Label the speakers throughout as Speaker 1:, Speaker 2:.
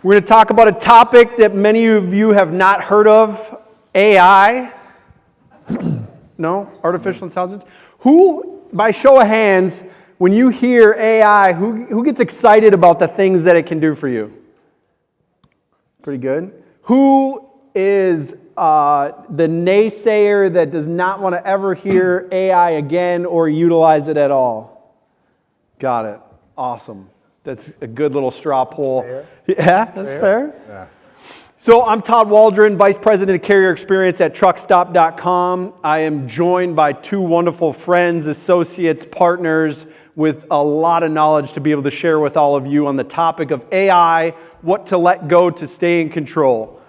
Speaker 1: We're going to talk about a topic that many of you have not heard of, AI. No? Artificial intelligence? Who, by show of hands, when you hear AI, who gets excited about the things that it can do for you? Pretty good. Who is the naysayer that does not want to ever hear AI again or utilize it at all? Got it. Awesome. That's a good little straw poll.
Speaker 2: Fair.
Speaker 1: Yeah, that's fair.
Speaker 2: Yeah.
Speaker 1: So I'm Todd Waldron, Vice President of Carrier Experience at truckstop.com. I am joined by two wonderful friends, associates, partners with a lot of knowledge to be able to share with all of you on the topic of AI, what to let go to stay in control.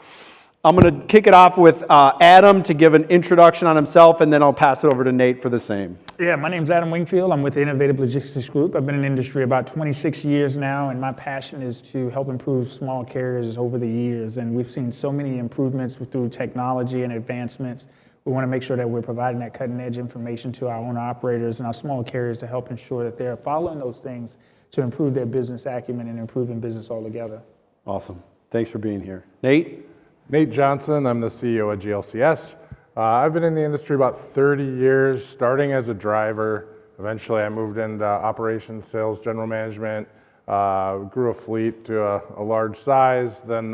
Speaker 1: I'm going to kick it off with Adam to give an introduction on himself, and then I'll pass it over to Nate for the same.
Speaker 2: Yeah, my name's Adam Wingfield. I'm with the Innovative Logistics Group. I've been in the industry about 26 years now, and my passion is to help improve small carriers over the years. And we've seen so many improvements through technology and advancements. We want to make sure that we're providing that cutting-edge information to our owner-operators and our small carriers to help ensure that they're following those things to improve their business acumen and improving business altogether.
Speaker 1: Awesome. Thanks for being here. Nate?
Speaker 3: Nate Johnson, I'm the CEO of GLCS. I've been in the industry about 30 years, starting as a driver. Eventually I moved into operations, sales, general management, grew a fleet to a large size, then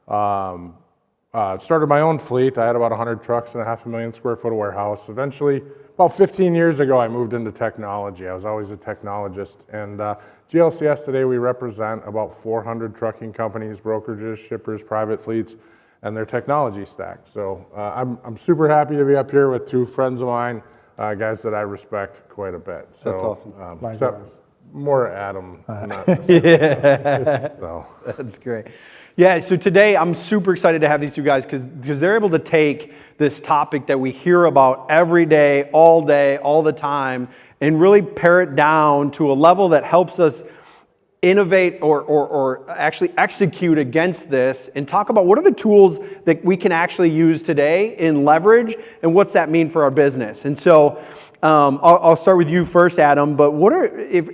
Speaker 3: started my own fleet. I had about 100 trucks and a 500,000 square foot warehouse. Eventually, about 15 years ago, I moved into technology. I was always a technologist. And GLCS today, we represent about 400 trucking companies, brokerages, shippers, private fleets, and their technology stack. So I'm super happy to be up here with two friends of mine, guys that I respect quite a bit. So,
Speaker 1: that's awesome.
Speaker 3: Except more Adam.
Speaker 1: Yeah.
Speaker 3: So.
Speaker 1: That's great. Yeah, so today I'm super excited to have these two guys because they're able to take this topic that we hear about every day, all the time, and really pare it down to a level that helps us innovate or actually execute against this and talk about what are the tools that we can actually use today in leverage and what's that mean for our business. And so I'll start with you first, Adam, but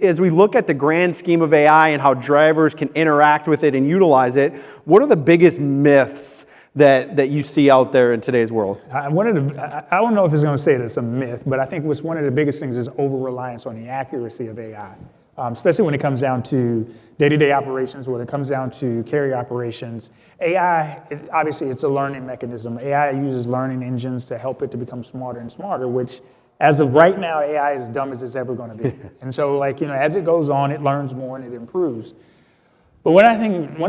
Speaker 1: as we look at the grand scheme of AI and how drivers can interact with it and utilize it, what are the biggest myths that you see out there in today's world?
Speaker 2: I don't know if it's going to say it's a myth, but I think what's one of the biggest things is over-reliance on the accuracy of AI. Especially when it comes down to day-to-day operations, when it comes down to carrier operations. AI, obviously it's a learning mechanism. AI uses learning engines to help it to become smarter and smarter, which as of right now, AI is dumb as it's ever going to be. And so as it goes on, it learns more and it improves. But one of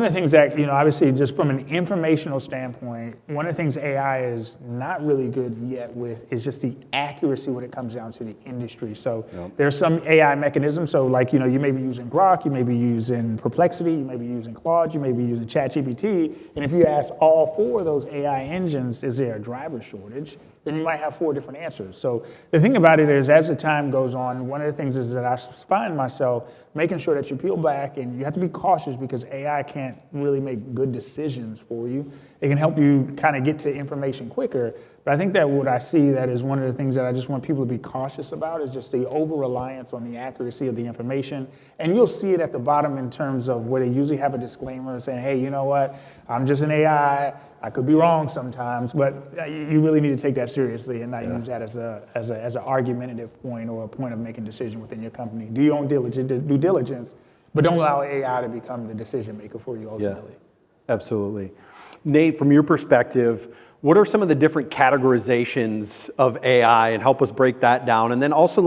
Speaker 2: the things that, obviously just from an informational standpoint, one of the things AI is not really good yet with is just the accuracy when it comes down to the industry. So There's some AI mechanisms. So you may be using Grok, you may be using Perplexity, you may be using Claude, you may be using ChatGPT. And if you ask all four of those AI engines, is there a driver shortage? Then you might have four different answers. So the thing about it is, as the time goes on, one of the things is that I find myself making sure that you peel back and you have to be cautious because AI can't really make good decisions for you. It can help you kind of get to information quicker. But I think that what I see that is one of the things that I just want people to be cautious about is just the over-reliance on the accuracy of the information. And you'll see it at the bottom in terms of where they usually have a disclaimer saying, hey, you know what, I'm just an AI. I could be wrong sometimes, but you really need to take that seriously and not use that as an argumentative point or a point of making a decision within your company. Do your own due diligence, but don't allow AI to become the decision maker for you ultimately.
Speaker 1: Yeah, absolutely. Nate, from your perspective, what are some of the different categorizations of AI and help us break that down? And then also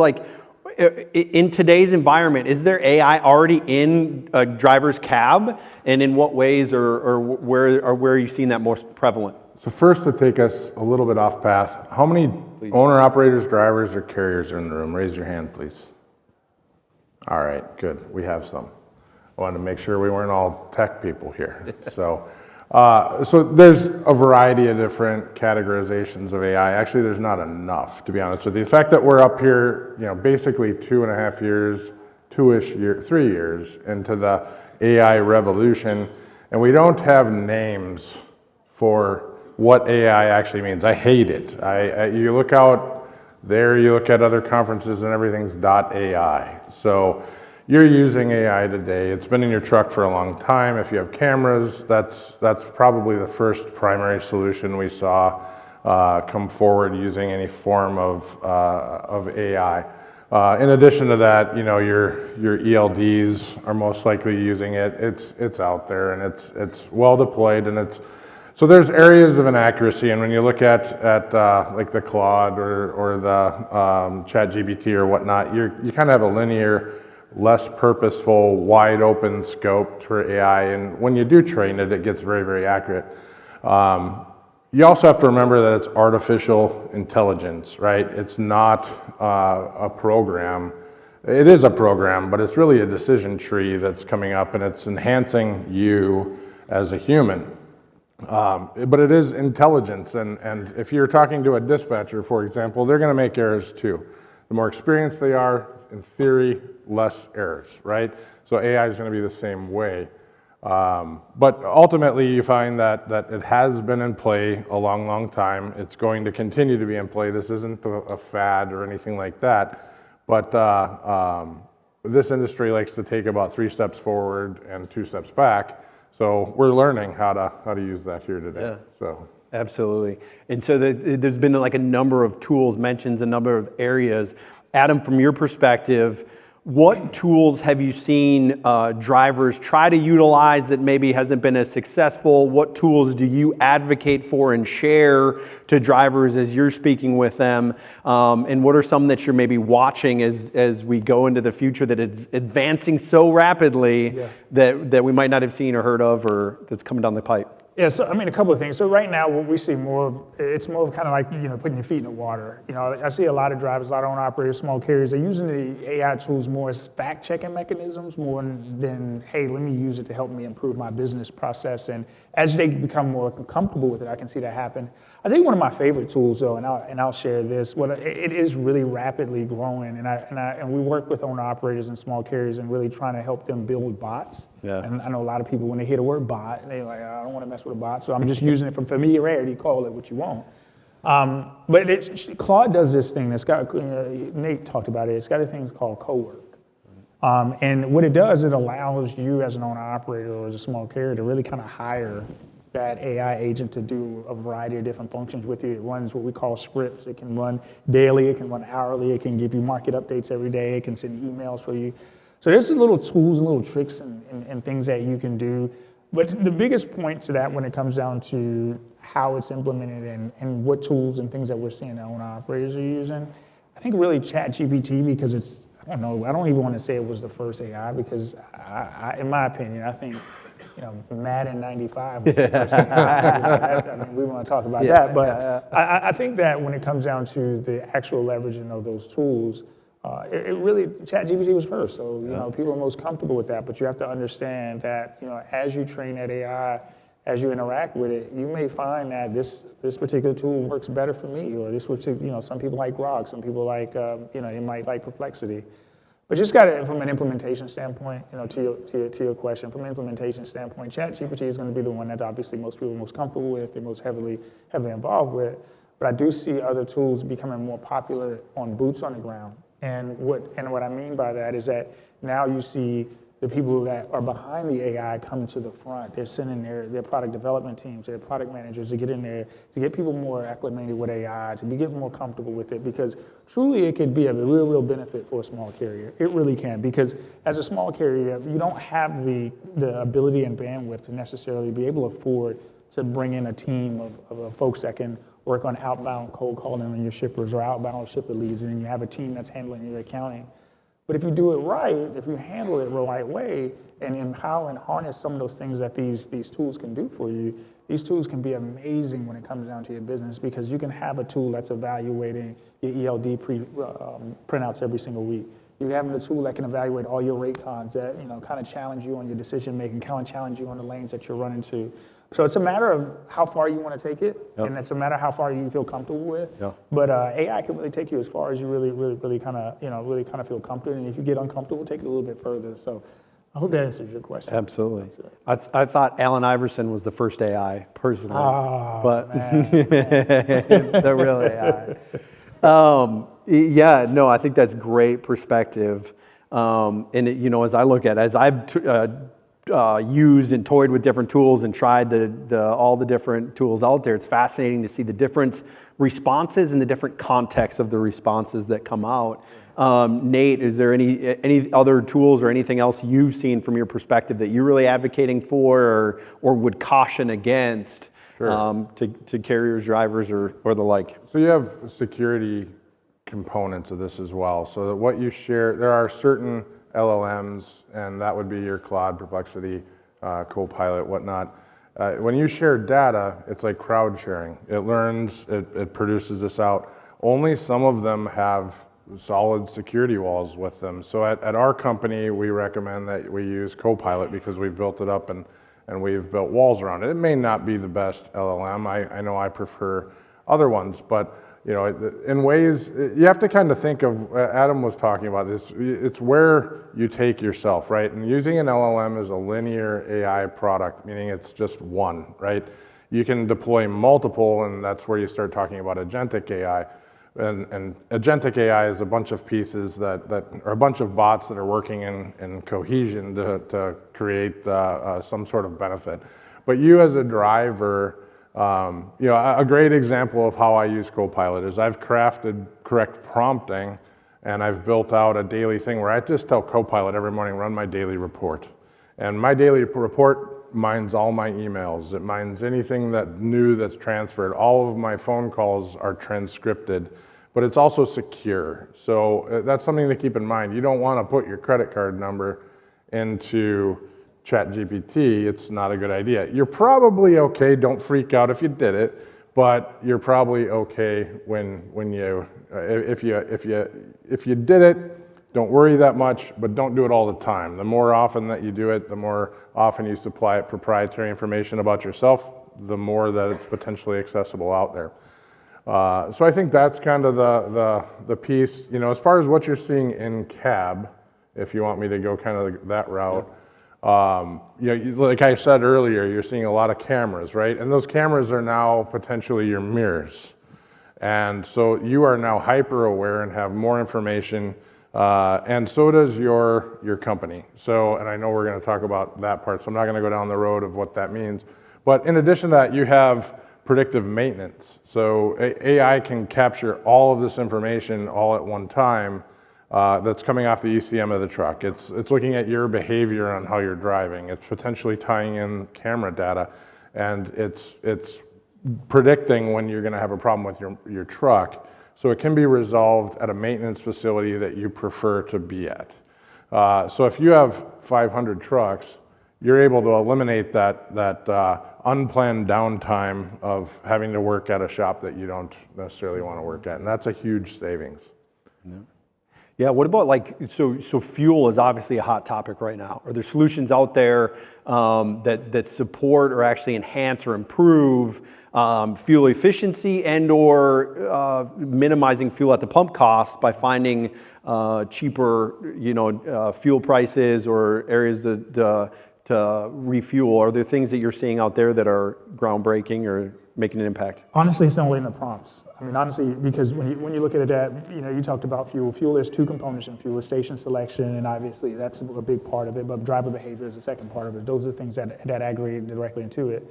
Speaker 1: in today's environment, is there AI already in a driver's cab? And in what ways or where are you seeing that most prevalent?
Speaker 3: So first, to take us a little bit off path, how many owner-operators, drivers, or carriers are in the room? Raise your hand, please. All right, good. We have some. I wanted to make sure we weren't all tech people here. So there's a variety of different categorizations of AI. Actually, there's not enough, to be honest with you. The fact that we're up here, basically 2.5 years, 3 years into the AI revolution, and we don't have names for what AI actually means. I hate it. You look out there, you look at other conferences and everything's .ai. So, you're using AI today. It's been in your truck for a long time. If you have cameras, that's probably the first primary solution we saw come forward using any form of AI. In addition to that, your ELDs are most likely using it. It's out there and it's well deployed, and so there's areas of inaccuracy. And when you look at like the Claude or the ChatGPT or whatnot, you kind of have a linear, less purposeful, wide open scope for AI. And when you do train it, it gets very, very accurate. You also have to remember that it's artificial intelligence, right? It's not a program. It is a program, but it's really a decision tree that's coming up, and it's enhancing you as a human. But it is intelligence, and if you're talking to a dispatcher, for example, they're going to make errors too. The more experienced they are, in theory, less errors, right? So AI is going to be the same way. But ultimately, you find that it has been in play a long, long time. It's going to continue to be in play. This isn't a fad or anything like that. But this industry likes to take about 3 steps forward and 2 steps back. So we're learning how to use that here today.
Speaker 1: Yeah.
Speaker 3: So.
Speaker 1: Absolutely. And so there's been like a number of tools mentioned, a number of areas. Adam, from your perspective, what tools have you seen drivers try to utilize that maybe hasn't been as successful? What tools do you advocate for and share to drivers as you're speaking with them? And what are some that you're maybe watching as we go into the future that is advancing so rapidly that we might not have seen or heard of, or that's coming down the pipe?
Speaker 2: Yeah, so I mean, a couple of things. So right now, what we see it's more of kind of like, putting your feet in the water. I see a lot of drivers, a lot of owner-operators, small carriers, they're using the AI tools more as fact-checking mechanisms more than, hey, let me use it to help me improve my business process. And as they become more comfortable with it, I can see that happen. I think one of my favorite tools, though, and I'll share this, it is really rapidly growing, and we work with owner-operators and small carriers and really trying to help them build bots.
Speaker 1: Yeah.
Speaker 2: And I know a lot of people, when they hear the word bot, they're like, I don't want to mess with a bot, so I'm just using it from familiarity, call it what you want. But Claude does this thing that's got, Nate talked about it, it's got a thing called co-work. And what it does, it allows you as an owner-operator or as a small carrier to really kind of hire that AI agent to do a variety of different functions with you. It runs what we call scripts. It can run daily, it can run hourly, it can give you market updates every day, it can send emails for you. So there's little tools and little tricks and things that you can do. But the biggest point to that when it comes down to how it's implemented and what tools and things that we're seeing that owner-operators are using, I think really ChatGPT, because it's, I don't know, I don't even want to say it was the first AI, because in my opinion, I think, Madden 95 was the first AI. I mean, we want to talk about that, but I think that when it comes down to the actual leveraging of those tools, it really, ChatGPT was first, so people are most comfortable with that, but you have to understand that as you train that AI, as you interact with it, you may find that this particular tool works better for me, or this particular, some people like Grok, some people like, they might like Perplexity. But just got it from an implementation standpoint, to your question, from an implementation standpoint, ChatGPT is going to be the one that obviously most people are most comfortable with, they're most heavily involved with. But I do see other tools becoming more popular on boots on the ground. And what I mean by that is that now you see the people that are behind the AI come to the front. They're sending their product development teams, their product managers to get in there, to get people more acclimated with AI, to get more comfortable with it, because truly it could be a real benefit for a small carrier. It really can, because as a small carrier, you don't have the ability and bandwidth to necessarily be able to afford to bring in a team of folks that can work on outbound cold calling on your shippers or outbound shipper leads, and then you have a team that's handling your accounting. But if you do it right, if you handle it the right way, and empower and harness some of those things that these tools can do for you, these tools can be amazing when it comes down to your business, because you can have a tool that's evaluating your ELD printouts every single week. You have a tool that can evaluate all your rate cons that kind of challenge you on your decision making, kind of challenge you on the lanes that you're running to. So it's a matter of how far you want to take it, and it's a matter of how far you feel comfortable with. But AI can really take you as far as you really kind of feel comfortable. And if you get uncomfortable, take it a little bit further. So I hope that answers your question.
Speaker 1: Absolutely. I thought Allen Iverson was the first AI, personally.
Speaker 2: Oh,
Speaker 1: but
Speaker 2: man.
Speaker 1: the real AI. I think that's great perspective. And as I look at it, as I've used and toyed with different tools and tried all the different tools out there, it's fascinating to see the different responses and the different contexts of the responses that come out. Nate, is there any other tools or anything else you've seen from your perspective that you're really advocating for or would caution against? Sure. To carriers, drivers, or the like?
Speaker 3: So you have security components of this as well. So that what you share, there are certain LLMs, and that would be your Claude, Perplexity, Copilot, whatnot. When you share data, it's like crowd sharing. It learns, it produces this out. Only some of them have solid security walls with them. So at our company, we recommend that we use Copilot because we've built it up and we've built walls around it. It may not be the best LLM. I know I prefer other ones, but in ways, you have to kind of think of, Adam was talking about this, it's where you take yourself, right? And using an LLM is a linear AI product, meaning it's just one, right? You can deploy multiple, and that's where you start talking about agentic AI. And agentic AI is a bunch of pieces that are a bunch of bots that are working in cohesion to create some sort of benefit. But you as a driver, a great example of how I use Copilot is I've crafted correct prompting, and I've built out a daily thing where I just tell Copilot every morning, run my daily report. And my daily report mines all my emails. It mines anything that's transferred. All of my phone calls are transcripted, but it's also secure. So that's something to keep in mind. You don't want to put your credit card number into ChatGPT. It's not a good idea. You're probably okay. Don't freak out if you did it, but you're probably okay if you did it. Don't worry that much, but don't do it all the time. The more often that you do it, the more often you supply proprietary information about yourself, the more that it's potentially accessible out there. So I think that's kind of the piece. As far as what you're seeing in cab, if you want me to go kind of that route, like I said earlier, you're seeing a lot of cameras, right? And those cameras are now potentially your mirrors. And so you are now hyper aware and have more information, and so does your company. So, and I know we're going to talk about that part, so I'm not going to go down the road of what that means. But in addition to that, you have predictive maintenance. So AI can capture all of this information all at one time that's coming off the ECM of the truck. It's looking at your behavior on how you're driving. It's potentially tying in camera data, and it's predicting when you're going to have a problem with your truck. So it can be resolved at a maintenance facility that you prefer to be at. So if you have 500 trucks, you're able to eliminate that unplanned downtime of having to work at a shop that you don't necessarily want to work at, and that's a huge savings.
Speaker 1: Yeah, what about so fuel is obviously a hot topic right now. Are there solutions out there that support or actually enhance or improve fuel efficiency and or minimizing fuel at the pump costs by finding cheaper fuel prices or areas to refuel? Are there things that you're seeing out there that are groundbreaking or making an impact?
Speaker 2: Honestly, it's only in the prompts. I mean, honestly, because when you look at it, you talked about fuel. Fuel, there's two components in fuel: station selection, and obviously that's a big part of it. But driver behavior is the second part of it. Those are the things that aggregate directly into it.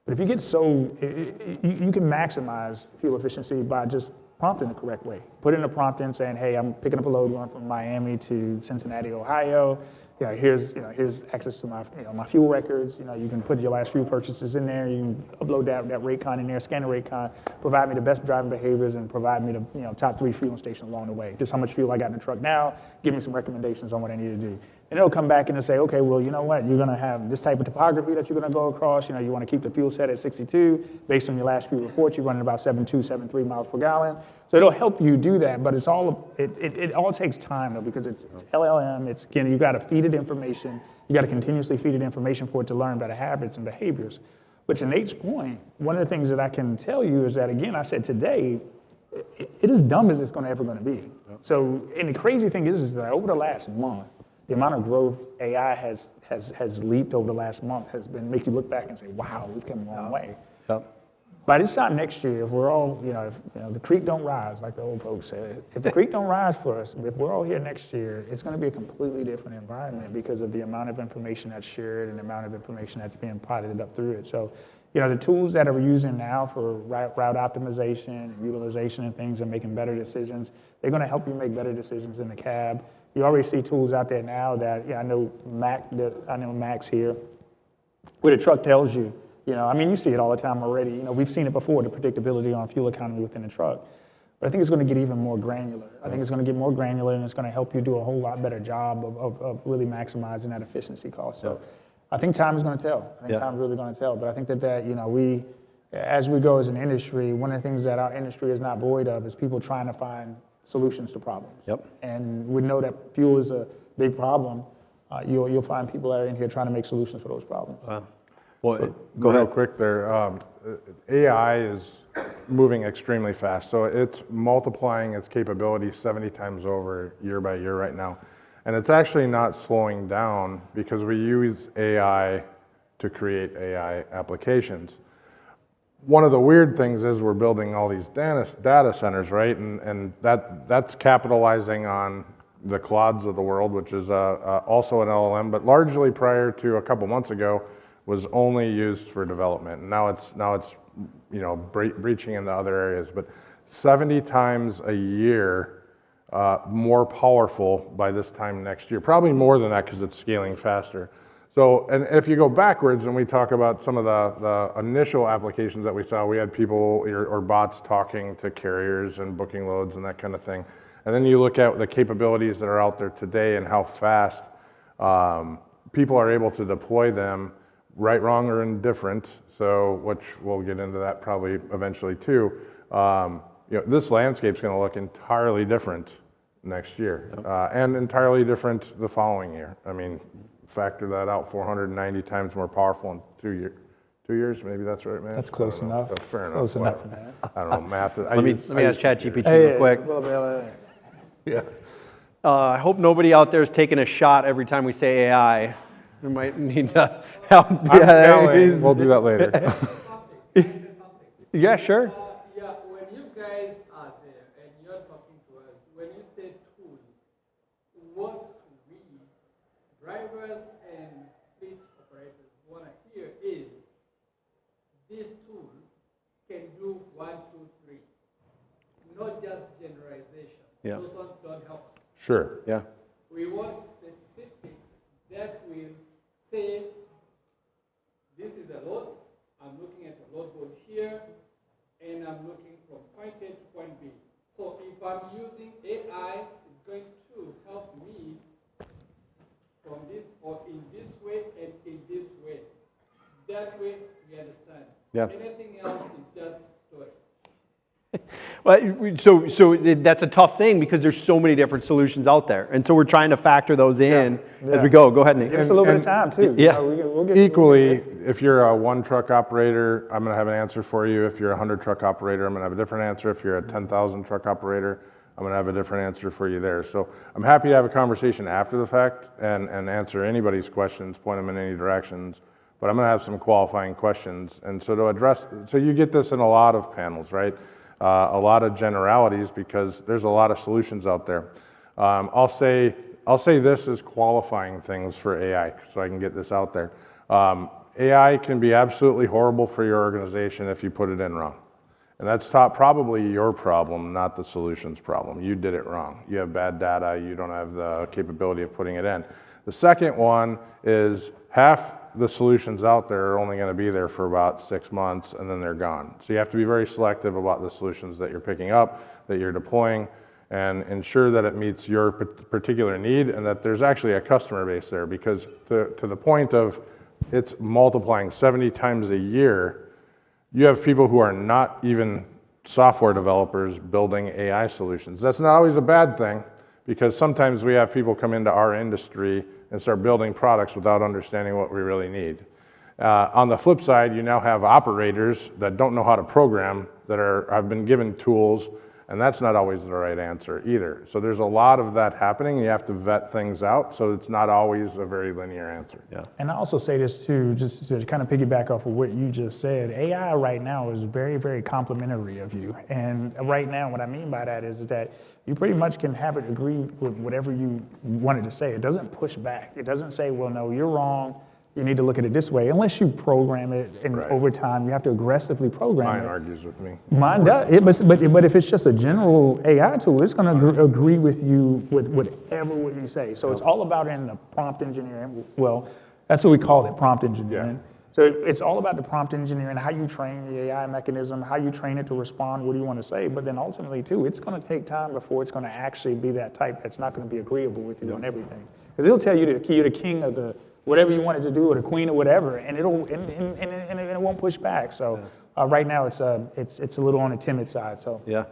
Speaker 2: But if you get you can maximize fuel efficiency by just prompting the correct way. Put in a prompt in saying, "Hey, I'm picking up a load going from Miami to Cincinnati, Ohio. Here's access to my fuel records. You can put your last fuel purchases in there. You can upload that rate con in there, scan the rate con, provide me the best driving behaviors, and provide me the top 3 fueling stations along the way. Just how much fuel I got in the truck now. Give me some recommendations on what I need to do." And it'll come back and it'll say, okay, well, you know what? You're going to have this type of topography that you're going to go across. You want to keep the fuel set at 62. Based on your last fuel report, you're running about 7.2, 7.3 miles per gallon. So it'll help you do that, but it all takes time though, because it's LLM. It's, again, you got to feed it information. You got to continuously feed it information for it to learn better habits and behaviors. But to Nate's point, one of the things that I can tell you is that, again, I said today, it is dumb as it's ever going to be. Yep. So, and the crazy thing is that over the last month, the amount of growth AI has leaped over the last month has been make you look back and say, wow, we've come a long way.
Speaker 1: Yep.
Speaker 2: By this time next year, if we're all, if the creek don't rise, like the old folks said, if the creek don't rise for us, if we're all here next year, it's going to be a completely different environment because of the amount of information that's shared and the amount of information that's being potted up through it. So, the tools that we're using now for route optimization, utilization and things and making better decisions, they're going to help you make better decisions in the cab. You already see tools out there now that, I know Max here, where the truck tells you, you see it all the time already. We've seen it before, the predictability on fuel economy within the truck. But I think it's going to get even more granular. I think it's going to get more granular, and it's going to help you do a whole lot better job of really maximizing that efficiency cost. So I think time is going to tell. I think time's really going to tell. But I think that we, as we go as an industry, one of the things that our industry is not void of is people trying to find solutions to problems.
Speaker 1: Yep.
Speaker 2: And we know that fuel is a big problem. You'll find people that are in here trying to make solutions for those problems.
Speaker 1: Wow. Well,
Speaker 3: go ahead. Real quick there. AI is moving extremely fast. So it's multiplying its capabilities 70 times over year by year right now. And it's actually not slowing down because we use AI to create AI applications. One of the weird things is we're building all these data centers, right? And that's capitalizing on the Claudes of the world, which is also an LLM, but largely prior to a couple months ago, was only used for development. And now it's breaching into other areas. But 70 times a year more powerful by this time next year. Probably more than that because it's scaling faster. So, and if you go backwards and we talk about some of the initial applications that we saw, we had people or bots talking to carriers and booking loads and that kind of thing. And then you look at the capabilities that are out there today and how fast people are able to deploy them, right, wrong, or indifferent. So, which we'll get into that probably eventually too. This landscape's going to look entirely different next year, and entirely different the following year. I mean, factor that out, 490 times more powerful in 2 years. 2 years, maybe that's right, man.
Speaker 2: That's close enough.
Speaker 3: Oh, fair enough.
Speaker 2: Close enough, man.
Speaker 3: I don't know, math.
Speaker 1: let me ask ChatGPT real quick.
Speaker 3: Yeah.
Speaker 1: I hope nobody out there is taking a shot every time we say AI. We might need to help.
Speaker 3: We'll do that later.
Speaker 1: Yeah, sure.
Speaker 4: When you guys are there and you're talking to us, when you say tools, what we, drivers and fleet operators, want to hear is this tool can do 1, 2, 3, not just generalizations.
Speaker 1: Yeah.
Speaker 4: Those ones don't help us.
Speaker 3: Sure.
Speaker 1: Yeah.
Speaker 4: We want specifics that will say, this is a load, I'm looking at a load board here, and I'm looking from point A to point B. So if I'm using AI, it's going to help me from this or in this way and in this way. That way, we understand.
Speaker 1: Yeah.
Speaker 4: Anything else is just stories.
Speaker 1: Well, so that's a tough thing because there's so many different solutions out there, and so we're trying to factor those in as we go. Go ahead, Nate.
Speaker 2: Give us a little bit of time too.
Speaker 1: Yeah.
Speaker 2: We'll get
Speaker 3: Equally, if you're a 1 truck operator, I'm going to have an answer for you. If you're a 100 truck operator, I'm going to have a different answer. If you're a 10,000 truck operator, I'm going to have a different answer for you there. So I'm happy to have a conversation after the fact and answer anybody's questions, point them in any directions. But I'm going to have some qualifying questions, and so to address, so you get this in a lot of panels, right? A lot of generalities because there's a lot of solutions out there. I'll say this as qualifying things for AI, so I can get this out there. AI can be absolutely horrible for your organization if you put it in wrong. And that's probably your problem, not the solution's problem. You did it wrong. You have bad data, you don't have the capability of putting it in. The second one is half the solutions out there are only going to be there for about 6 months and then they're gone. So you have to be very selective about the solutions that you're picking up, that you're deploying, and ensure that it meets your particular need and that there's actually a customer base there, because to the point of it's multiplying 70 times a year, you have people who are not even software developers building AI solutions. That's not always a bad thing, because sometimes we have people come into our industry and start building products without understanding what we really need. On the flip side, you now have operators that don't know how to program, that have been given tools And that's not always the right answer either. So there's a lot of that happening. You have to vet things out, so it's not always a very linear answer.
Speaker 1: Yeah.
Speaker 2: And I also say this too, just to kind of piggyback off of what you just said, AI right now is very, very complimentary of you. And right now, what I mean by that is that you pretty much can have it agree with whatever you wanted to say. It doesn't push back. It doesn't say, well, no, you're wrong. You need to look at it this way, unless you program it, and over time you have to aggressively program it.
Speaker 3: Mine argues with me.
Speaker 2: Mine does, but if it's just a general AI tool, it's going to agree with you with whatever you say. So it's all about in the prompt engineering. Well, that's what we call it, prompt engineering. So it's all about the prompt engineering, how you train the AI mechanism, how you train it to respond, what do you want to say, but then ultimately too, it's going to take time before it's going to actually be that type that's not going to be agreeable with you on everything. Because it'll tell you that you're the king of the whatever you wanted to do, or the queen, or whatever, and it won't push back. So right now it's a little on the timid side. So
Speaker 1: yeah,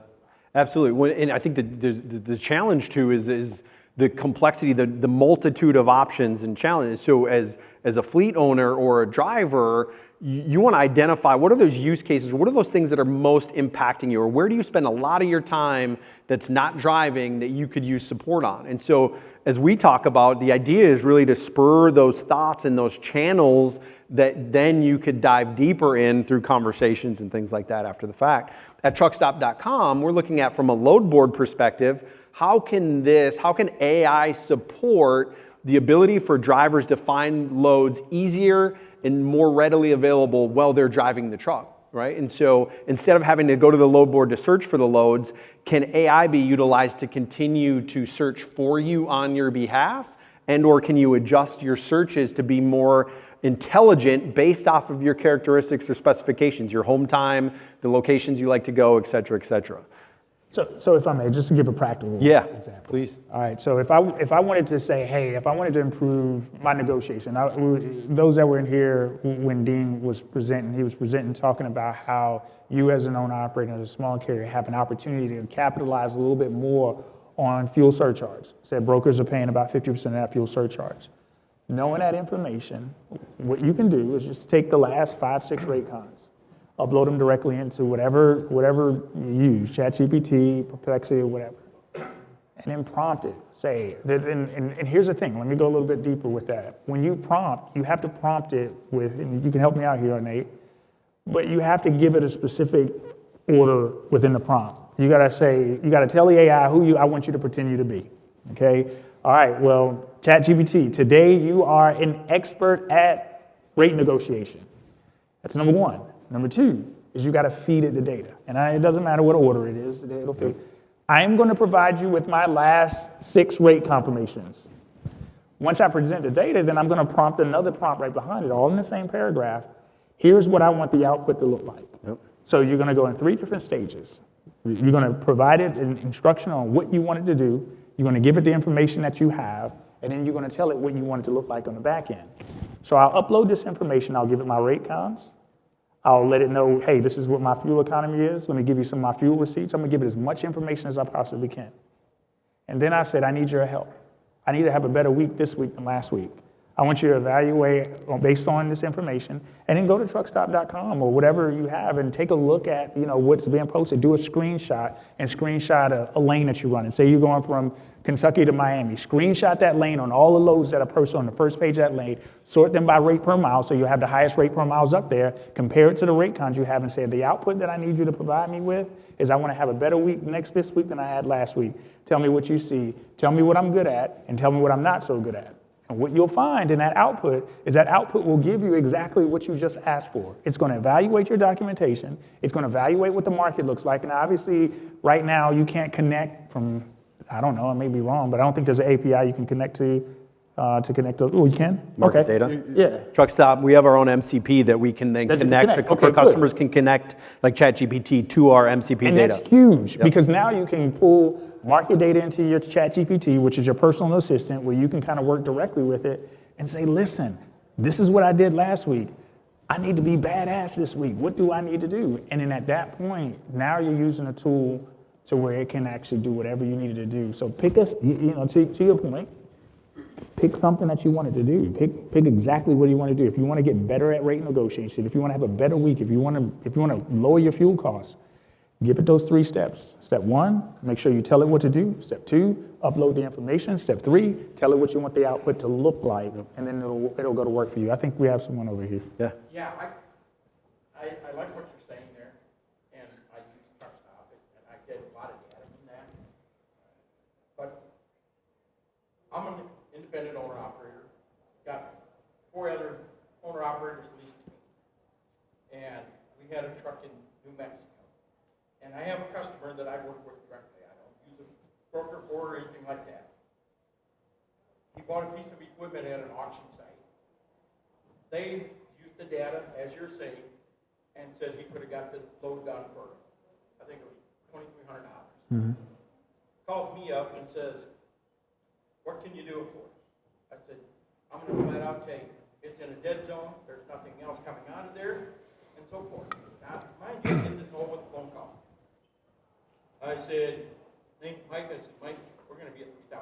Speaker 1: absolutely. And I think that the challenge too is the complexity, the multitude of options and challenges. So as a fleet owner or a driver, you want to identify what are those use cases, what are those things that are most impacting you, or where do you spend a lot of your time that's not driving that you could use support on. And so as we talk about, the idea is really to spur those thoughts and those channels that then you could dive deeper in through conversations and things like that after the fact. At truckstop.com, we're looking at, from a load board perspective, how can AI support the ability for drivers to find loads easier and more readily available while they're driving the truck, right? And so instead of having to go to the load board to search for the loads, can AI be utilized to continue to search for you on your behalf? And or can you adjust your searches to be more intelligent based off of your characteristics or specifications, your home time, the locations you like to go, et cetera, et cetera?
Speaker 2: So if I may, just to give a practical example.
Speaker 1: Please.
Speaker 2: All right, so if I wanted to say, hey, if I wanted to improve my negotiation, those that were in here when Dean was presenting, he was presenting talking about how you as an owner-operator, as a small carrier, have an opportunity to capitalize a little bit more on fuel surcharge. Said brokers are paying about 50% of that fuel surcharge. Knowing that information, what you can do is just take the last 5-6 rate cons, upload them directly into whatever you use, ChatGPT, Perplexity, or whatever, and then prompt it. Say, and here's the thing, let me go a little bit deeper with that. When you prompt, you have to prompt it with, and you can help me out here, Nate, but you have to give it a specific order within the prompt. You gotta tell the AI who I want you to pretend you to be, okay? All right, well, ChatGPT, today you are an expert at rate negotiation. That's number one. Number two is you got to feed it the data. And it doesn't matter what order it is, it'll feed. I am going to provide you with my last 6 rate confirmations. Once I present the data, then I'm going to prompt another prompt right behind it, all in the same paragraph. Here's what I want the output to look like. Yep. So you're going to go in 3 different stages. You're going to provide it an instruction on what you want it to do. You're going to give it the information that you have, and then you're going to tell it what you want it to look like on the back end. So I'll upload this information. I'll give it my rate cons. I'll let it know, hey, this is what my fuel economy is. Let me give you some of my fuel receipts. I'm going to give it as much information as I possibly can. And then I said, I need your help. I need to have a better week this week than last week. I want you to evaluate based on this information, and then go to truckstop.com or whatever you have and take a look at what's being posted. Do a screenshot and screenshot a lane that you run. And say you're going from Kentucky to Miami. Screenshot that lane on all the loads that are posted on the first page of that lane. Sort them by rate per mile, so you'll have the highest rate per miles up there. Compare it to the rate cons you have and say, the output that I need you to provide me with is I want to have a better week this week than I had last week. Tell me what you see. Tell me what I'm good at, and tell me what I'm not so good at. And what you'll find in that output is that output will give you exactly what you just asked for. It's going to evaluate your documentation. It's going to evaluate what the market looks like. And obviously, right now, you can't connect from, I don't know, I may be wrong, but I don't think there's an API you can connect to connect to. Oh, you can?
Speaker 1: Market data?
Speaker 2: Yeah.
Speaker 1: Truck Stop, we have our own MCP that we can then connect. Customers can connect, like ChatGPT, to our MCP data.
Speaker 2: And that's huge, because now you can pull market data into your ChatGPT, which is your personal assistant, where you can kind of work directly with it and say, listen, this is what I did last week. I need to be badass this week. What do I need to do? And then at that point, now you're using a tool to where it can actually do whatever you needed to do. So pick to your point, pick something that you wanted to do. Pick exactly what you want to do. If you want to get better at rate negotiation, if you want to have a better week, if you want to lower your fuel costs, Give it those 3 steps. Step 1, make sure you tell it what to do. Step 2, upload the information. Step 3, tell it what you want the output to look like, and then it'll go to work for you. I think we have someone over here.
Speaker 1: Yeah.
Speaker 5: Yeah, I like what you're saying there, and I use truck stop, and I get a lot of data from that. But I'm an independent owner operator, got 4 other owner operators leased to me, and we had a truck in New Mexico. And I have a customer that I work with directly. I don't use a broker for or anything like that. He bought a piece of equipment at an auction site. They used the data, as you're saying, and said he could have got the load done for, I think it was $2,300. Calls me up and says, what can you do it for? I said, I'm going to flat out tell you, it's in a dead zone, there's nothing else coming out of there, and so forth. Now, mind you, I did this all with a phone call. I said, Mike, we're going to be at $3,000.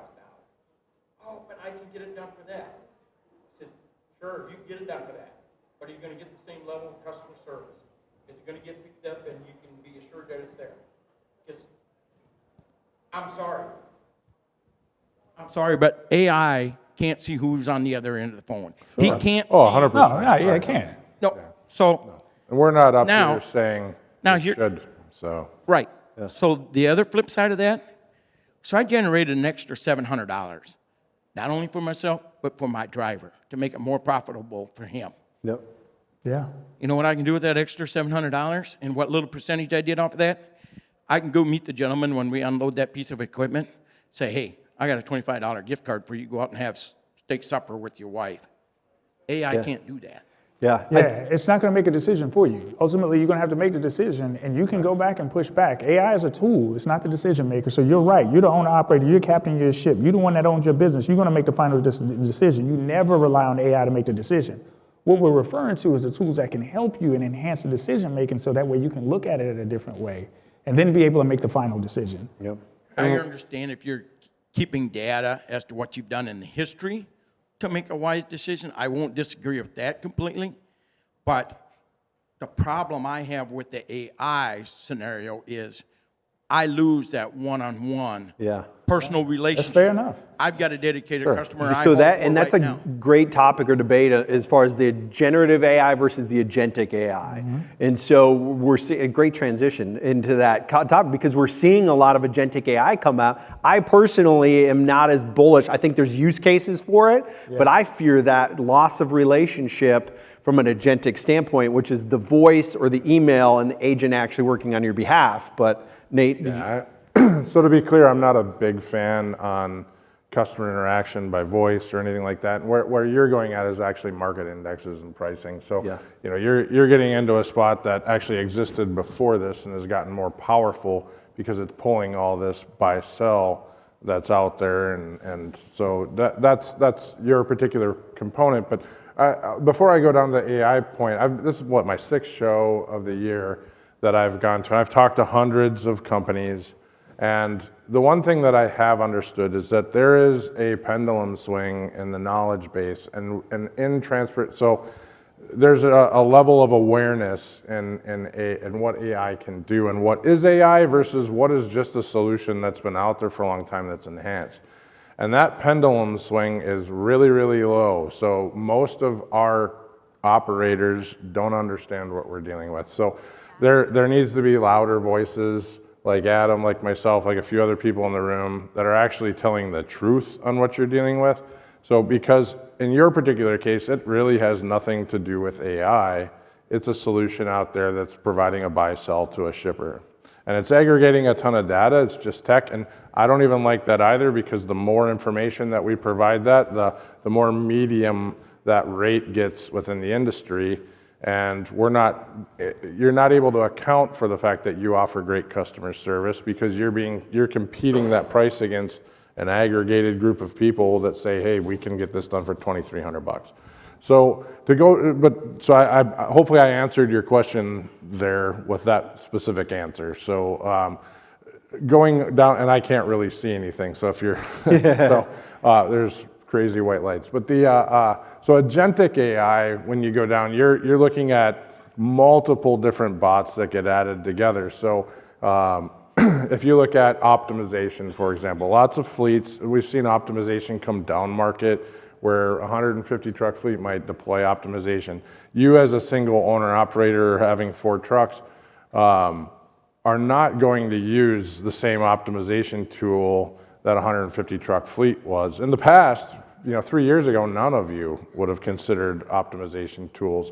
Speaker 5: Oh, but I can get it done for that. I said, sure, you can get it done for that. But are you going to get the same level of customer service? Is it going to get picked up and you can be assured that it's there? Because I'm sorry, but AI can't see who's on the other end of the phone. Sure. He can't see.
Speaker 3: 100%.
Speaker 2: No, yeah, it can.
Speaker 5: No, so.
Speaker 3: And we're not up
Speaker 5: Now-
Speaker 3: here saying
Speaker 5: now
Speaker 3: it
Speaker 5: here-
Speaker 3: should, so.
Speaker 5: Right. So the other flip side of that, so I generated an extra $700, not only for myself, but for my driver, to make it more profitable for him.
Speaker 1: Yep.
Speaker 2: Yeah.
Speaker 5: You know what I can do with that extra $700 and what little percentage I did off of that? I can go meet the gentleman when we unload that piece of equipment, say, hey, I got a $25 gift card for you, go out and have steak supper with your wife. AI can't do that.
Speaker 1: Yeah.
Speaker 2: Yeah, it's not going to make a decision for you. Ultimately, you're going to have to make the decision, and you can go back and push back. AI is a tool. It's not the decision maker. So you're right. You're the owner operator. You're captain of your ship. You're the one that owns your business. You're going to make the final decision. You never rely on AI to make the decision. What we're referring to is the tools that can help you and enhance the decision making, so that way you can look at it in a different way and then be able to make the final decision.
Speaker 1: Yep.
Speaker 5: I understand if you're keeping data as to what you've done in the history to make a wise decision. I won't disagree with that completely. But the problem I have with the AI scenario is I lose that one-on-one personal relationship.
Speaker 2: That's fair enough.
Speaker 5: I've got a dedicated customer.
Speaker 1: So
Speaker 5: I
Speaker 1: that's a great topic or debate as far as the generative AI versus the agentic AI. And so we're seeing a great transition into that topic because we're seeing a lot of agentic AI come out. I personally am not as bullish. I think there's use cases for it, but I fear that loss of relationship from an agentic standpoint, which is the voice or the email and the agent actually working on your behalf. But Nate,
Speaker 3: So to be clear, I'm not a big fan on customer interaction by voice or anything like that. Where you're going at is actually market indexes and pricing. So you know, you're getting into a spot that actually existed before this and has gotten more powerful because it's pulling all this buy sell that's out there, and so that's your particular component. But before I go down the AI point, this is what my 6th show of the year that I've gone to. I've talked to hundreds of companies, and the one thing that I have understood is that there is a pendulum swing in the knowledge base and in transport. So there's a level of awareness in what AI can do and what is AI versus what is just a solution that's been out there for a long time that's enhanced. And that pendulum swing is really, really low. So most of our operators don't understand what we're dealing with. So there needs to be louder voices like Adam, like myself, like a few other people in the room that are actually telling the truth on what you're dealing with. So because in your particular case, it really has nothing to do with AI. It's a solution out there that's providing a buy-sell to a shipper. And it's aggregating a ton of data, it's just tech, and I don't even like that either, because the more information that we provide that, the more medium that rate gets within the industry, and you're not able to account for the fact that you offer great customer service because you're competing that price against an aggregated group of people that say, hey, we can get this done for $2,300. So I hopefully I answered your question there with that specific answer. So going down, and I can't really see anything. So if you're, there's crazy white lights. But so agentic AI, when you go down, you're looking at multiple different bots that get added together. So If you look at optimization, for example, lots of fleets, we've seen optimization come down market where a 150 truck fleet might deploy optimization. You as a single owner operator having 4 trucks are not going to use the same optimization tool that 150 truck fleet was. In the past, 3 years ago, none of you would have considered optimization tools.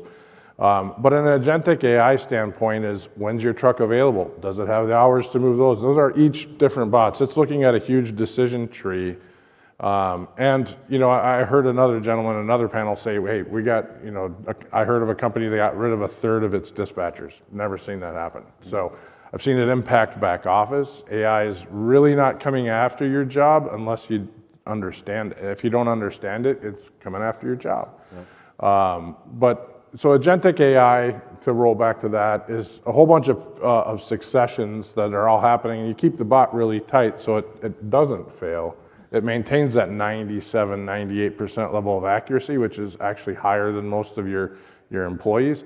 Speaker 3: But an agentic AI standpoint is, when's your truck available? Does it have the hours to move those? Those are each different bots. It's looking at a huge decision tree. I heard another gentleman in another panel say, hey, I heard of a company that got rid of 1/3 of its dispatchers. Never seen that happen. So I've seen it impact back office. AI is really not coming after your job unless you understand it. If you don't understand it, it's coming after your job. Yeah. So agentic AI, to roll back to that, is a whole bunch of successions that are all happening. You keep the bot really tight so it doesn't fail. It maintains that 97, 98% level of accuracy, which is actually higher than most of your employees.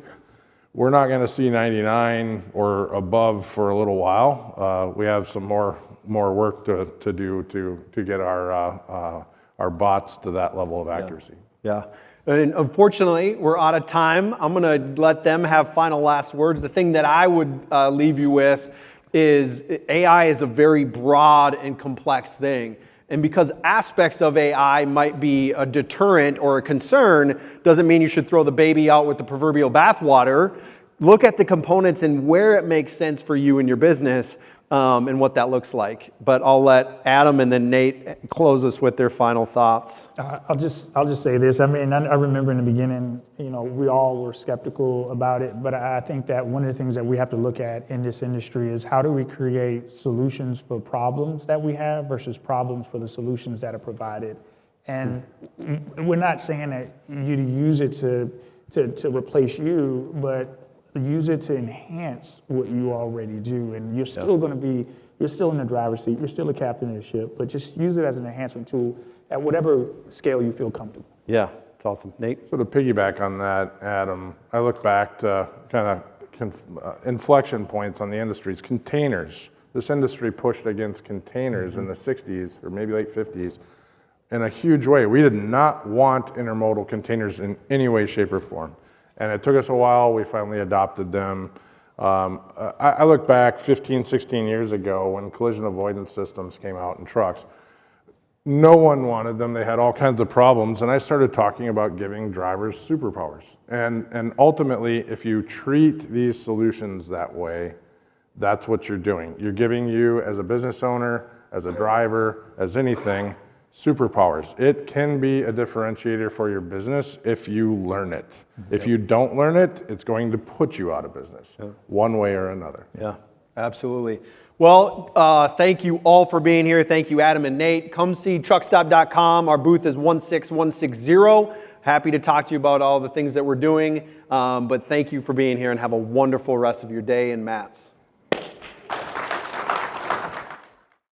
Speaker 3: We're not going to see 99 or above for a little while. We have some more work to do to get our bots to that level of accuracy.
Speaker 1: Yeah. And unfortunately, we're out of time. I'm going to let them have final last words. The thing that I would leave you with is AI is a very broad and complex thing. And because aspects of AI might be a deterrent or a concern, doesn't mean you should throw the baby out with the proverbial bathwater. Look at the components and where it makes sense for you and your business, and what that looks like. But I'll let Adam and then Nate close us with their final thoughts.
Speaker 2: I'll just say this. I mean, I remember in the beginning, we all were skeptical about it, but I think that one of the things that we have to look at in this industry is how do we create solutions for problems that we have versus problems for the solutions that are provided. And we're not saying that you use it to replace you, but use it to enhance what you already do. And you're still you're still in the driver's seat, you're still a captain of the ship, but just use it as an enhancement tool at whatever scale you feel comfortable.
Speaker 1: Yeah, it's awesome. Nate?
Speaker 3: So to piggyback on that, Adam, I look back to kind of inflection points on the industries. Containers. This industry pushed against containers in the 60s or maybe late 50s in a huge way. We did not want intermodal containers in any way, shape, or form. And it took us a while. We finally adopted them. I look back 15, 16 years ago when collision avoidance systems came out in trucks. No one wanted them. They had all kinds of problems. And I started talking about giving drivers superpowers. And ultimately, if you treat these solutions that way, that's what you're doing. You're giving you, as a business owner, as a driver, as anything, superpowers. It can be a differentiator for your business if you learn it. If you don't learn it, it's going to put you out of business, one way or another.
Speaker 1: Yeah, absolutely. Well, thank you all for being here. Thank you, Adam and Nate. Come see truckstop.com. Our booth is 16160. Happy to talk to you about all the things that we're doing. But thank you for being here and have a wonderful rest of your day and Matt's.